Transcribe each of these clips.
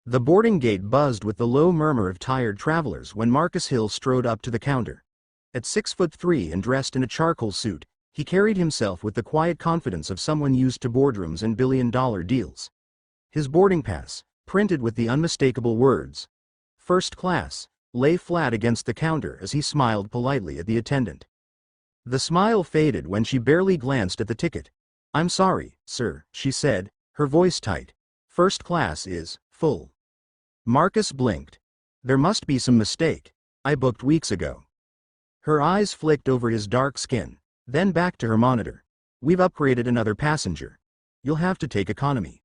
The boarding gate buzzed with the low murmur of tired travelers when Marcus Hill strode up to the counter. At 6'3" and dressed in a charcoal suit, he carried himself with the quiet confidence of someone used to boardrooms and billion-dollar deals. His boarding pass, printed with the unmistakable words, "First Class," lay flat against the counter as he smiled politely at the attendant. The smile faded when she barely glanced at the ticket. "I'm sorry, sir," she said, her voice tight. "First class is full." Marcus blinked. "There must be some mistake. I booked weeks ago." Her eyes flicked over his dark skin, then back to her monitor. "We've upgraded another passenger. You'll have to take economy."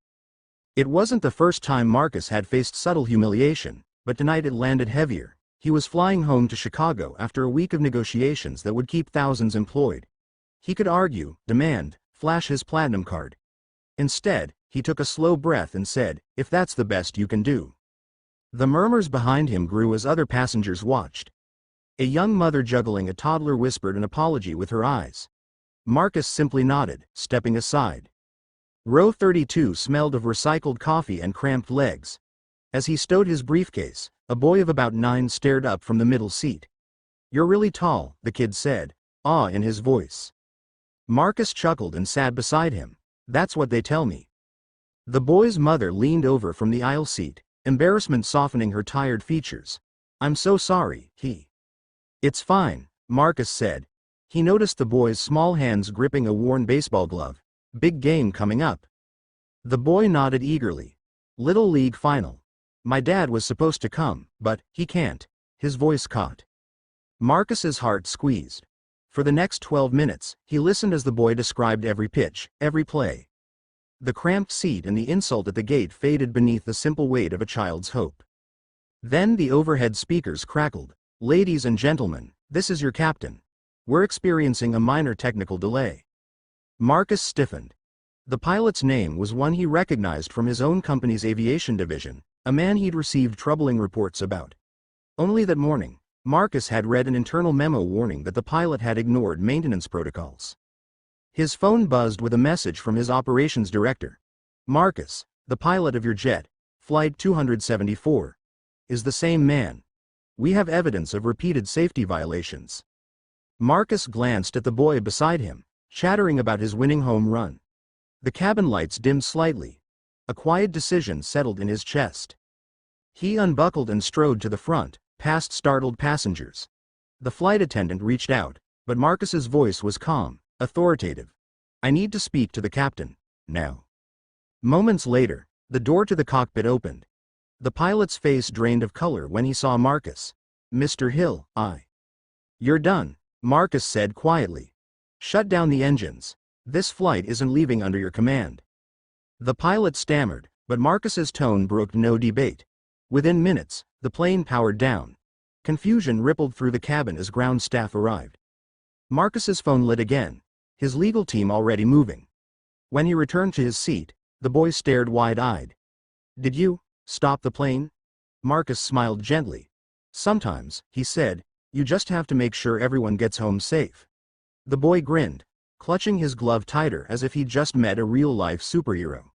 It wasn't the first time Marcus had faced subtle humiliation, but tonight it landed heavier. He was flying home to Chicago after a week of negotiations that would keep thousands employed. He could argue, demand, flash his platinum card. Instead, he took a slow breath and said, "If that's the best you can do." The murmurs behind him grew as other passengers watched. A young mother juggling a toddler whispered an apology with her eyes. Marcus simply nodded, stepping aside. Row 32 smelled of recycled coffee and cramped legs. As he stowed his briefcase, a boy of about 9 stared up from the middle seat. "You're really tall," the kid said, awe in his voice. Marcus chuckled and sat beside him. "That's what they tell me." The boy's mother leaned over from the aisle seat, embarrassment softening her tired features. "I'm so sorry, It's fine," Marcus said. He noticed the boy's small hands gripping a worn baseball glove. "Big game coming up." The boy nodded eagerly. "Little League final. My dad was supposed to come, but he can't." His voice caught. Marcus's heart squeezed. For the next 12 minutes, he listened as the boy described every pitch, every play. The cramped seat and the insult at the gate faded beneath the simple weight of a child's hope. Then the overhead speakers crackled. "Ladies and gentlemen, this is your captain. We're experiencing a minor technical delay." Marcus stiffened. The pilot's name was one he recognized from his own company's aviation division, a man he'd received troubling reports about. Only that morning, Marcus had read an internal memo warning that the pilot had ignored maintenance protocols. His phone buzzed with a message from his operations director. "Marcus, the pilot of your jet, Flight 274, is the same man. We have evidence of repeated safety violations." Marcus glanced at the boy beside him, chattering about his winning home run. The cabin lights dimmed slightly. A quiet decision settled in his chest. He unbuckled and strode to the front, past startled passengers. The flight attendant reached out, but Marcus's voice was calm, authoritative. "I need to speak to the captain, now." Moments later, the door to the cockpit opened. The pilot's face drained of color when he saw Marcus. "Mr. Hill, You're done," Marcus said quietly. "Shut down the engines. This flight isn't leaving under your command." The pilot stammered, but Marcus's tone brooked no debate. Within minutes, the plane powered down. Confusion rippled through the cabin as ground staff arrived. Marcus's phone lit again, his legal team already moving. When he returned to his seat, the boy stared wide-eyed. "Did you stop the plane?" Marcus smiled gently. "Sometimes," he said, "you just have to make sure everyone gets home safe." The boy grinned, clutching his glove tighter as if he'd just met a real-life superhero.